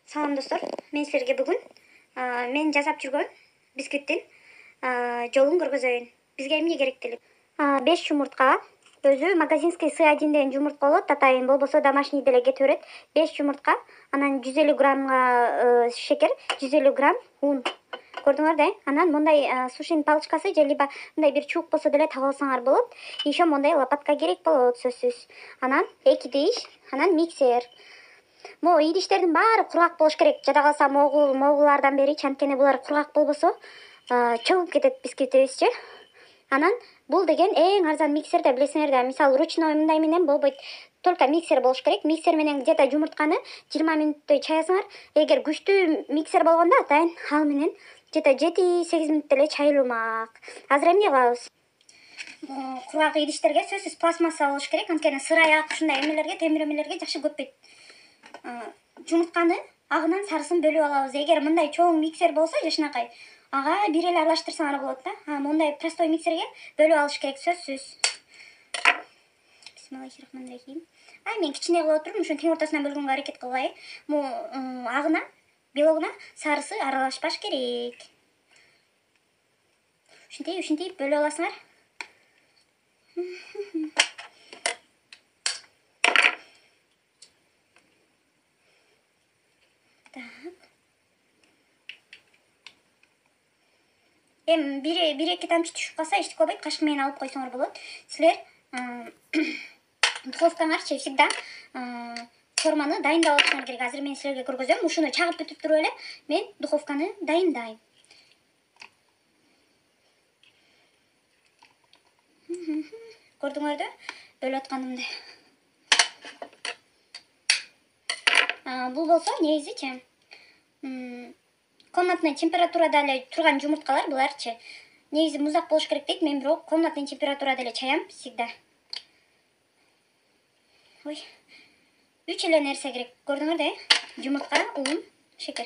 Салам достор, мен силерге бүгүн мен жасап жүргөн бисквиттин жолун көргөзөйүн. Бизге эмне керектелик? 5 жумуртка, өзү магазинский C1 деген жумуртка болот, атайын болбосо домашний деле кете берет. 5 жумуртка, анан 150 граммга шекер, 150 грамм un. Көрдүңөр да? Анан мондай сушинин палочкасы же либо мындай бир чуук болсо деле таап алсаңар болот. Еще мондай лопатка керек болот сөзсүз. Анан 2 идиш, анан миксер. Могу идиштердин баары кургак болуш керек. Жада калса могулардан беричи, анткени булар кургак болбосо чөгүп кетет бисквитибизчи. Анан бул деген эң арзан миксер да, билесиңер да, мисалы ручной мындай менен болбойт. Только миксер болуш керек. Миксер менен где-то жумуртканы 20 мүнөттөй чаясыңар. Эгер күчтүү миксер болгондо атайын ал менен где-то 7-8 мүнөттө эле чайылмак. Азыр эмне кылабыз? Кургак идиштерге сөзсүз пластмасса болуш керек, анткени сыр аяк ушундай эмелерге, темир эмелерге жакшы көппөйт. Жумуртканы агынан сарысын бөлүп алабыз. Эгер мындай чоң миксер болсо, жашынакай, ага бир эле аралаштырсаңар болот да. Мондай простой миксерге бөлүп алыш керек сөзсүз. Бисмиллахиррахманиррахим. Мен кичине кылып отурдум, ушунун тең ортосунан бөлгөнгө аракет кылгай. Агына, белогуна сарысы аралашпаш керек. Ушинтип бөлүп аласыңар. Bir-iki тамчы түшүп калса эч болбойт, кашык менен алып койсоңор болот. Силер духовкаңарчы всегда форманы дайындап алышыңар керек. Азыр мен силерге көргөзөм. Ушуну чагып бүтүп туруп эле мен духовканы дайындайм. Көрдүңөр да? Бөлүп атканымды. Бул болсо негизичи комнатный температурада эле турган жумурткалар буларчы. Негизи музак болуш керек дейт, мен бирок комнатный температурада эле чаям всегда. Ой. 3 эле нерсе керек. Көрдүңөр да? Жумуртка, un, шекер.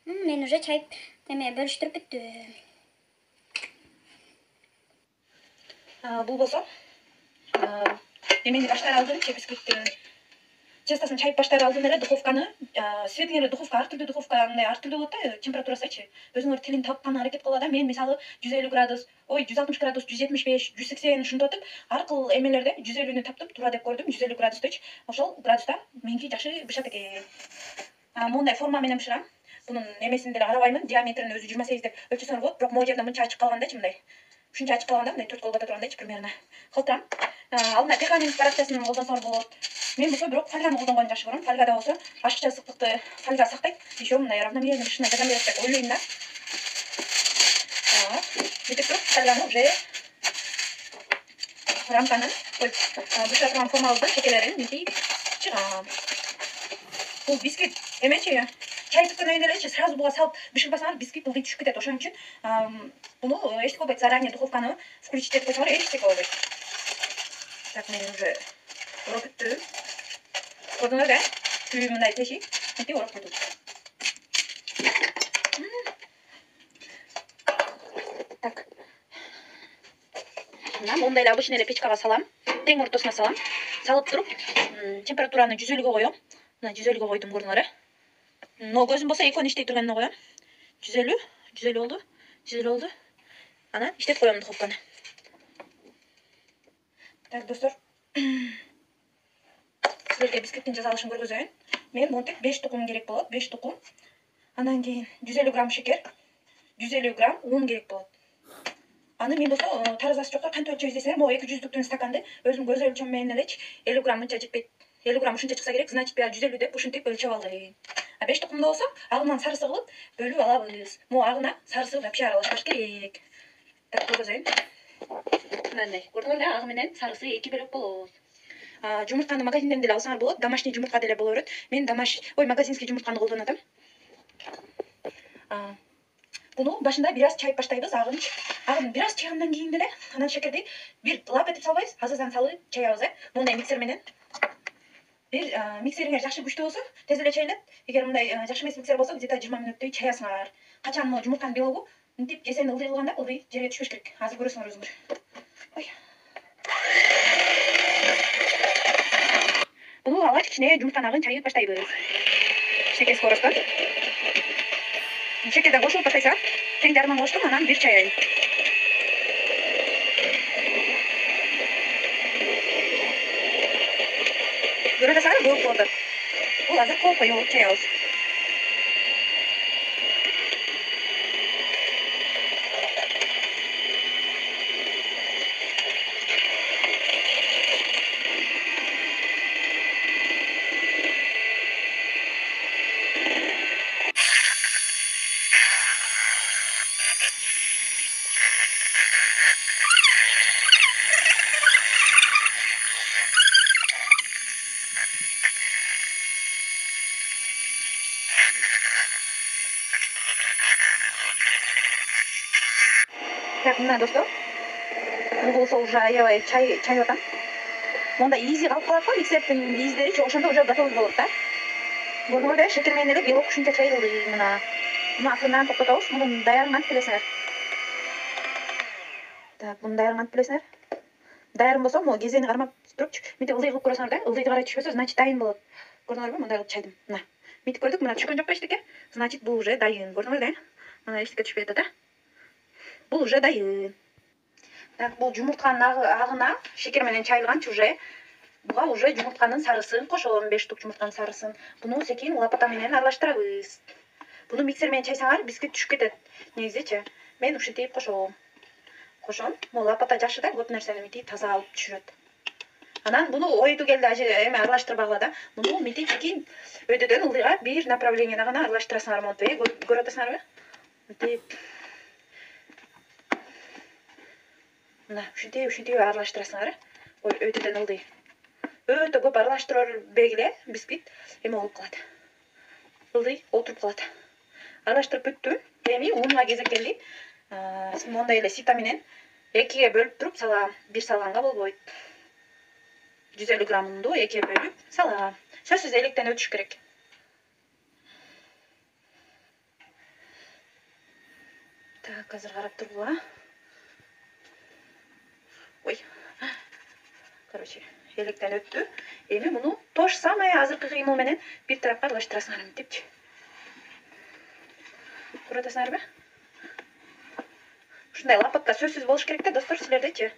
Мен уже чайып бөлүштүрүп бүттүм. Бул болсо эмени баштар алдым, бисквиттин тестосун чайып баштар алдым эле духовканы, светиң эле духовка, ар түрдүү духовка, мындай ар түрдүү болот да, температурасычы. Өзүңөр тилин тапкан аракет кылып да, мен мисалы 150 градус, 160 градус, 175, 180 ушинтип ар кыл эмелерде 150-нү таптым, туура деп көрдүм, 150 градусточу. Ошол градуста меники жакшы бышат экен. Мондай форма менен бышырам. Бунун эмесин деле карабаймын, диаметрин өзү 28 деп өлчөсөңөр болот, бирок могу жерде мынча ачык калгандачы, мындай. Ушунча ачык калганда мындай 4 кол бата тургандайчы примерно. Калтырам. Алдына пергамент баракчасын колдонсоңор болот. Мен болсо бирок фольганы колдонгонду жакшы көрөм. Фольгада болсо ашыкча ысыктыкты фольга сактайт. Еще мындай равномерно жардам берет деп ойлойм да. Мынтип туруп фольганы уже рамканы бышыра турган формабызды шекерлерин мынтип чыгам. Бул бисквит эмечи, чай бүткөндөн кийин элечи сразу буга салып бышырбасаңар бисквит ылдый түшүп кетет. Ошон үчүн буну эч болбойт, заранее духовканы включить этип койсоңор эч болбойт. Так, мен уже ороп бүттүм. Көрдүңөр да? Түбү мындай тешик, мынтип ороп бүттүм. Так. Мына мондай эле обычный эле печкага салам, тең ортосуна салам. Салып туруп, температураны 150-ге коём. Мына 150-ге койдум, көрдүңөр. Но көзүм болсо экөөнү иштей турганына коём. 150 болду. 150 болду. Анан иштеп коём духовканы. Так, достор. Силерге бисквиттин жасалышын көргөзөйүн. Мен монтип 5 тукум керек болот, 5 тукум. Андан кийин 150 грамм шекер, 150 грамм un керек болот. Аны мен болсо таразасы жоктор кантип өлчөп издесеңер, могу 200-дүктүн стаканды өзүм көз өлчөм менен элечи 50 грамм мынча жетпейт. 50 грамм ушунча чыкса керек, значит 150 деп ушинтип өлчөп алдым. 5 тукумда болсо агынан сарысы кылып бөлүп алабыз. Могу агына сарысы вообще аралашпаш керек. Так, көргөзөйүн. Мындай, көрдүңөр да, агы менен сарысы 2 бөлөк болот. Жумуртканы магазинден деле алсаңар болот, домашний жумуртка деле боло берет. Мен магазинский жумуртканы колдонуп атам. Буну башында бир аз чайып баштайбыз, агын бир аз чайгандан кийин деле анан шекерди бир лап этип салбайбыз, азырдан салып чаябыз, мондай миксер менен. Бир миксериңер жакшы күчтүү болсо, тез эле чайылат. Эгер мындай жакшы эмес миксер болсо, где-то 20 мүнөттөй чаясыңар. Качан жумуртканын белогу мынтип кесени ылдый кылганда ылдый жерге түшпөш керек. Азыр көрөсүңөр өзүңөр. Bunu alгач кичине жумуртанагын чайып баштайбыз. Шекер скоростон. Шекер да кошулуп баштайсың. Тең жарымын коштум, анан бир чай. Көрөт асар көп болду. Бул азыр коюп чай алабыз. Так, мына достор. Бул болсо уже аябай чай атам. Монда изи калып калат го, миксердин издери ошондо уже готовый болот да. Көрдүңөрбү, шекер менен эле белок ушунча чайылды мына. Мына акырынан токтотобуз, мунун даярын кантип билесиңер? Так, мунун даярын кантип билесиңер? Даярын болсо, могу кезени кармап турупчу, мынтип ылдый кылып көрөсүңөр да, ылдыйды карай түшпөсө, значит дайын болот. Көрдүңөрбү, мындай кылып чайдым. Мына. Мынтип көрдүк, мына түшкөн жок эчтеке. Значит, бул уже дайын. Көрдүңөр да? Мына эчтеке түшпөй атат да. Бул уже дайын. Так, бул жумуртканын агына шекер менен чайылганчы уже. Буга уже жумуртканын сарысын кошом, 5 штук жумуртканын сарысын. Буну секин лопата менен аралаштырабыз. Буну миксер менен чайсаңар, бисквит түшүп кетет. Негизичи, мен ушинтип кошом. Могу лопата жакшы да, көп нерсени мынтип таза алып түшүрөт. Анан буну ойду келди, эме аралаштырбагыла да. Буну мынтип секин өйдөдөн ылдыйга бир направлениене гана аралаштырасыңар, монтип, көрүп атасыңарбы? Мынтип. Мына, ушинтип аралаштырасыңар. Өйдөдөн ылдый. Өтө көп аралаштырып бегиле бисквит эме болуп калат. Ылдый отуруп калат. Аралаштырып бүттүм. Эми унга кезек келди. Мондай эле сита менен 2ге бөлүп туруп салам. Бир салганга болбойт. 150 грамм унду 2ге бөлүп салам. Сөзсүз электен өтүш керек. Так, азыр карап тургула. Ой. Короче, электен өттү. Эми муну то же самое азыркы кыймыл менен бир тарапка аралаштырасыңар мынтипчи. Көрүп атасыңарбы? Ушундай лапатка сөзсүз болуш керек да, достор, силердечи.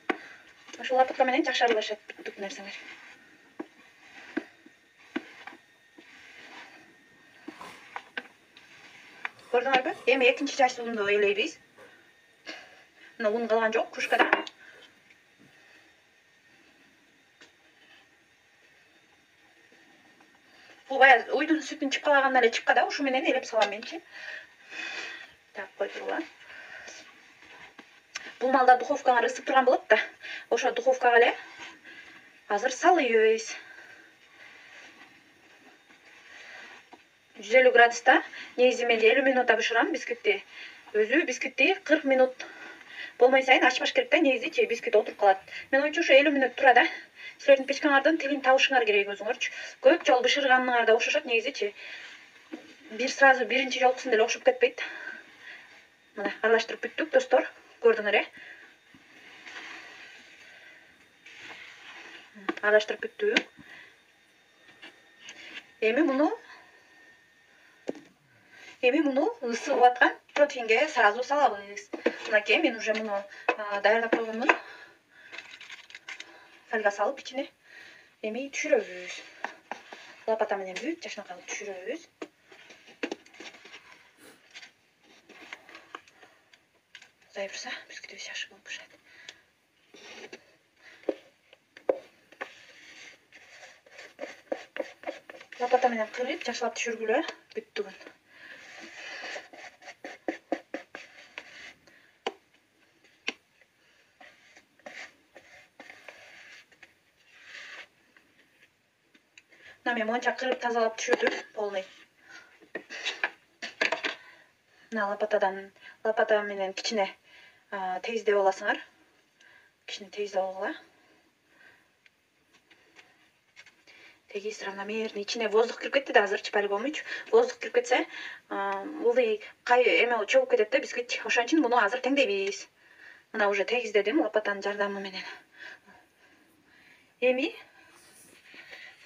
Ошол лапатка менен жакшы аралашат бүт нерсеңер. Көрдүңөрбү? Эми экинчи чай суунду элейбиз. Мына ун калган жок кружкада. Бул баягы уйдун сүтүн чыпкалагандан эле чыпка да, ушу менен элеп салам менчи. Так, кой тургула. Бул малда духовкаңар ысып турган болот да. Ошо духовкага эле азыр салыйбыз. 150 градуста негизи мен 50 минутта бышырам бисквитти. Өзү бисквитти 40 минут болмой сайын ачпаш керек да, негизичи бисквит отуруп калат. Мен оюнча ошо 50 минут тура да. Силердин печкаңардын тилин табышыңар керек өзүңөрчү. Көп жол бышырганыңар да окшошот негизичи. Сразу биринчи жолкусунда эле окшоп кетпейт. Мына аралаштырып бүттүк, достор. Көрдүңөр, аралаштырып бүттүк. Эми муну ысып аткан протеинге сразу салабыз. Мынакей мен уже муну даярдап койгонмун. Фольга салып ичине эми түшүрөбүз. Лопата менен бүт жакшынакай кылып түшүрөбүз. Кудай бурса, бисквитибиз жакшы болуп бышат. Лопата менен кырып жакшылап түшүргүлө бүттүгүн. Мен монча кырып тазалап түшүрдүм, полный. Мына лопата менен кичине тейиздеп аласыңар. Кичине тейиздеп алгыла. Тегиз равномерно. Ичине воздух кирип кетти да, азырчы по-любомучу. Воздух кирип кетсе, ылдый эме чөгүп кетет да бисквит. Ошон үчүн муну азыр теңдейбиз. Мына уже тегиздедим лопатанын жардамы менен. Эми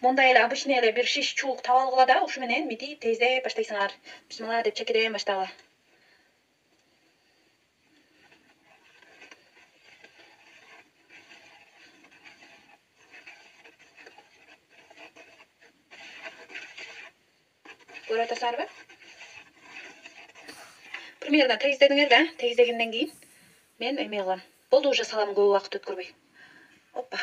мондай эле обычный эле бир шиш чулук таап алгыла да ушу менен мынтип тездеп баштайсыңар. Бисмилла деп чекеден баштагыла. Көрүп атасыңарбы? Примерно тездедиңер да, тездегенден кийин мен эме кылам. Болду, уже салам, көп убакыт өткөрбөй. Опа.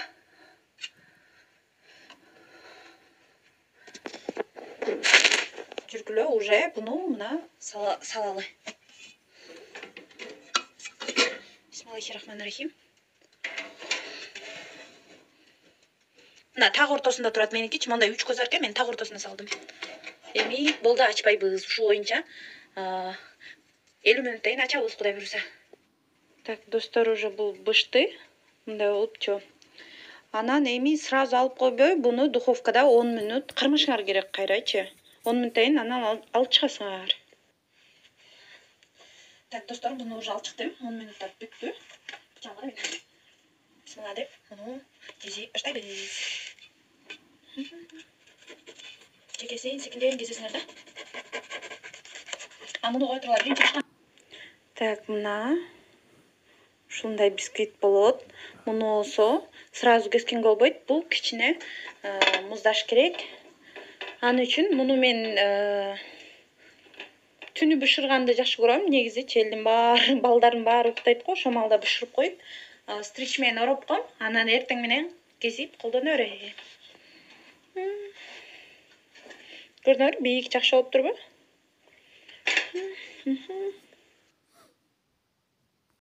Жүргүлө уже буну мына салалы. Бисмиллахиррахманиррахим. Мына так ортосунда турат меникичи, мондай 3 көз арка, мен так ортосуна салдым. Эми болду, ачпайбыз. Ушу боюнча 50 мүнөттөн ачабыз, Кудай буйруса. Так, достор, уже бул бышты. Мындай болупчу. Анан эми сразу алып койбой, буну духовкада 10 мүнөт кармашыңар керек кайрачы. 10 мүнөттөн кийин анан алып чыгасыңар. Так, достор, буну уже алып чыктым. 10 мүнөттөр бүттү. Бычагы менен бисмилла деп буну кезип баштайбыз. Чекесин секинден кезесиңер да. Муну кое тургула, биринчи чыккан. Так, мына ушундай бисквит болот. Муну болсо сразу кескенге болбойт. Бул кичине муздаш керек. Аны үчүн муну мен түнү бышырганды жакшы көрөм. Негизи элдин баары, балдардын баары уктайт го, ошол маалда бышырып коюп, стрич менен ороп коем. Анан эртең менен кесип колдоно берем. Көрдүңөр, бийик жакшы болуп турбу?